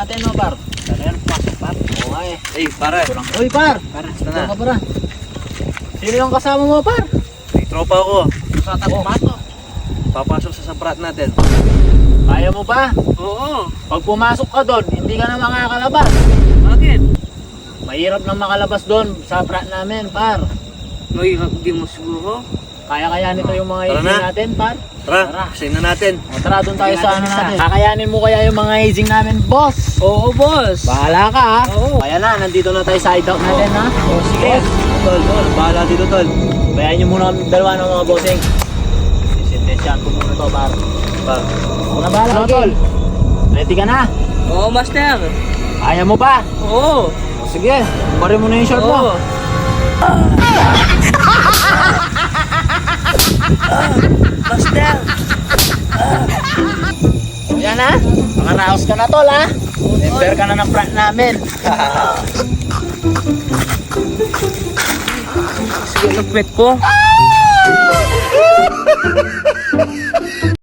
natin, no, par? Ayan, pasok par. Okay. Eh, pare. Uy, par! Pare, Ito na. ka, para. Sino yung kasama mo, par? May tropa ko. Sa tagumato. Papasok sa samprat natin. Kaya mo ba? Oo. Pag pumasok ka doon, hindi ka na makakalabas. Bakit? Mahirap na makalabas doon sa frat namin, par. Mahirap din mo siguro. Kaya nito yung mga Tara aging na. natin, par. Tara, kasi na natin. O, tara, doon tayo Sige sa natin ano isa. natin. Kakayanin mo kaya yung mga aging namin, boss? Oo, boss. Bahala ka, ha? Oo. Kaya na, nandito na tayo sa hideout natin, ha? Oo, sige. Tol, bahala dito, tol. Bayain nyo muna kami dalawa ng mga bossing. Sisintensyahan ko muna to, par. Par. Ako na bahala, tol. Ready ka na? Oo, master. Kaya mo pa? Oo. O, sige, bari mo na yung short mo. Master. Yan ha? Makaraos ka na, tol, ha? Member ka na ng frat namin. Sige, nagpet ko.